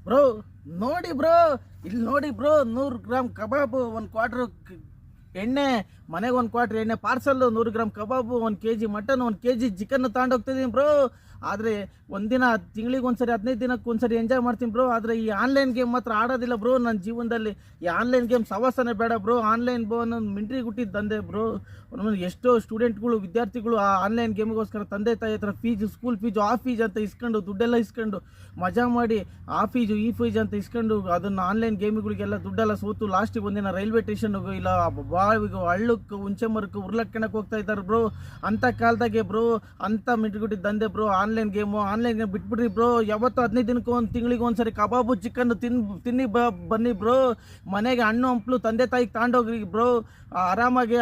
Bro ನೋಡಿ bro, ಇಲ್ಲಿ ನೋಡಿ ಬ್ರೋ, 100 ಗ್ರಾಮ್ ಕಬಾಬು, 1 ಕ್ವಾರ್ಟರ್ ಎಣ್ಣೆ, ಮನೆಗೆ 1 ಕ್ವಾರ್ಟರ್ ಎಣ್ಣೆ parcel, 100 gram kebab, 1 kg mutton, 1 kg chicken ತಗೊಂಡೋಗ್ತಿದ್ದೀನಿ ಬ್ರೋ. ಆದರೆ ಒಂದಿನ ತಿಂಗಳಿಗೆ ಒಂದ್ಸರಿ 15 ದಿನಕ್ಕೆ ಒಂದ್ಸರಿ ಎಂಜಾಯ್ ಮಾಡ್ತೀನಿ ಬ್ರೋ. ಆದರೆ ಈ ಆನ್ಲೈನ್ ಗೇಮ್ ಮಾತ್ರ ಆಡೋದಿಲ್ಲ ಬ್ರೋ ನನ್ನ ಜೀವನದಲ್ಲಿ. ಈ ಆನ್ಲೈನ್ ಗೇಮ್ ಸವಾಸನೆ ಬೇಡ ಬ್ರೋ. ಆನ್ಲೈನ್ ಅನ್ನೊಂದು ಮಿಂಟ್ರಿ ಗುಟ್ಟಿದ್ದು ದಂಧೆ ಬ್ರೋ. ಎಷ್ಟೋ ಸ್ಟೂಡೆಂಟ್ಗಳು, ವಿದ್ಯಾರ್ಥಿಗಳು ಆ ಆನ್ಲೈನ್ ಗೇಮಿಗೋಸ್ಕರ ತಂದೆ ತಾಯಿ ಹತ್ರ ಫೀಜು, ಸ್ಕೂಲ್ ಫೀಜು, ಆ ಫೀಜ್ ಅಂತ ಇಸ್ಕೊಂಡು, ದುಡ್ಡೆಲ್ಲ ಇಸ್ಕೊಂಡು ಮಜಾ ಮಾಡಿ, ಆ ಫೀಜು ಈ ಫೀಜ್ ಅಂತ ಇಸ್ಕೊಂಡು ಅದನ್ನು ಆನ್ಲೈನ್ ಗೇಮ್ಗಳಿಗೆಲ್ಲ ದುಡ್ಡೆಲ್ಲ ಸೋತು ಲಾಸ್ಟಿಗೆ ಒಂದಿನ ರೈಲ್ವೆ ಸ್ಟೇಷನ್ಗೆ ಇಲ್ಲ ಬಾವಿಗೆ, ಹಳ್ಳಕ್ಕೆ, ಹುಂಚೆ ಮರಕ್ಕೆ ಉರ್ಲಕ್ಕಣಕ್ಕೆ ಹೋಗ್ತಾ ಇದ್ದಾರೆ ಬ್ರೋ. ಅಂಥ ಕಾಲದಾಗೆ ಬ್ರೋ, ಅಂಥ ಮಿಂಟ್ರಿಗುಟ್ಟಿದ್ದು ದಂಧೆ ಬ್ರೋ ಆನ್ಲೈನ್ ಗೇಮ್ ಬಿಟ್ಬಿಡ್ರಿ ಬ್ರೋ. ಯಾವತ್ತು 15 ದಿನಕ್ಕೆ ತಿಂಗಳಿಗೆ ಒಂದ್ಸರಿ ಕಬಾಬು ಚಿಕನ್ ತಿನ್ನಿ ಬನ್ನಿ ಬ್ರೋ. ಮನೆಗೆ ಹಣ್ಣು ಹಂಪ್ಲು ತಂದೆ ತಾಯಿಗೆ ತಗೊಂಡೋಗ್ರಿ ಬ್ರೋ. ಆರಾಮಾಗಿ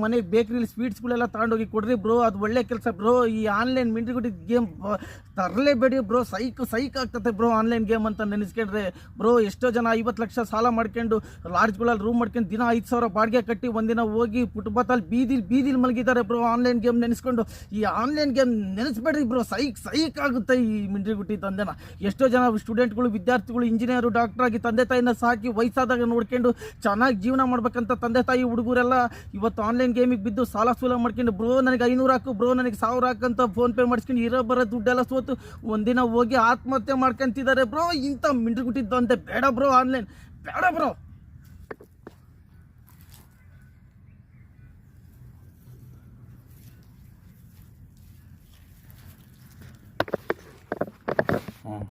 ಮನೆಗೆ ಬೇಕ್ರಿಲಿ ಸ್ವೀಟ್ಸ್ಗಳೆಲ್ಲ ತಗೊಂಡೋಗಿ ಕೊಡ್ರಿ ಬ್ರೋ. ಅದು ಒಳ್ಳೆ ಕೆಲಸ ಬ್ರೋ. ಈ ಆನ್ಲೈನ್ ಮಿಂಟ್ರಿಗುಟ್ಟಿದ್ದು ಗೇಮ್ ತರಲೇಬೇಡಿ ಬ್ರೋ. ಸೈಕ್ ಆಗ್ತದೆ ಬ್ರೋ ಆನ್ಲೈನ್ ಗೇಮ್ ಅಂತ ನೆನೆಸ್ಕೊಂಡ್ರೆ ಬ್ರೋ. ಎಷ್ಟೋ ಜನ 50 ಲಕ್ಷ ಸಾಲ ಮಾಡ್ಕೊಂಡು ಲಾಡ್ಜ್ಗಳಲ್ಲಿ ರೂಮ್ ಮಾಡ್ಕೊಂಡು ದಿನ 5,000 ಬಾಡಿಗೆ ಕಟ್ಟಿ ಒಂದಿನ ಹೋಗಿ ಫುಟ್ಬಾತಲ್ಲಿ ಬೀದಿಲಿ ಮಲಗಿದ್ದಾರೆ ಬ್ರೋ ಆನ್ಲೈನ್ ಗೇಮ್ ನೆನೆಸ್ಕೊಂಡು. ಈ ಆನ್ಲೈನ್ ಗೇಮ್ ನೆನೆಸ್ಬೇಡ್ರಿ ಬ್ರೋ. ಸೈಕ್ ಆಗುತ್ತೆ ಈ ಮಿಂಟ್ರಿಗುಟ್ಟಿ ತಂದೆನ. ಎಷ್ಟೋ ಜನ ಸ್ಟೂಡೆಂಟ್ಗಳು, ವಿದ್ಯಾರ್ಥಿಗಳು, ಇಂಜಿನಿಯರು, ಡಾಕ್ಟರ್ ಆಗಿ ತಂದೆ ತಾಯಿನ ಸಾಕಿ ವಯಸ್ಸಾದಾಗ ನೋಡ್ಕೊಂಡು ಚೆನ್ನಾಗಿ ಜೀವನ ಮಾಡ್ಬೇಕಂತ ತಂದೆ ತಾಯಿ ಹುಡುಗರೆಲ್ಲ ಇವತ್ತು ಆನ್ಲೈನ್ ಗೇಮಿಗೆ ಬಿದ್ದು ಸಾಲ ಸೂಲ ಮಾಡ್ಕೊಂಡು ಬ್ರೋ ನನಗೆ 500 ಹಾಕು, ಬ್ರೋ ನನಗೆ 1000 ಹಾಕಂತ ಫೋನ್ ಪೇ ಮಾಡಿಸ್ಕೊಂಡು ಬರೋ ದುಡ್ಡೆಲ್ಲ ಸೋತು ಒಂದಿನ ಹೋಗಿ ಆತ್ಮಹತ್ಯೆ ಮಾಡ್ಕೊಂತಿದ್ದಾರೆ ಬ್ರೋ. ಇಂಥ ಮಿಂಟ್ರಿಗುಟ್ಟಿದ್ದು ಅಂತೆ ಬೇಡ ಬ್ರೋ. ಆನ್ಲೈನ್ ಬೇಡ ಬ್ರೋ.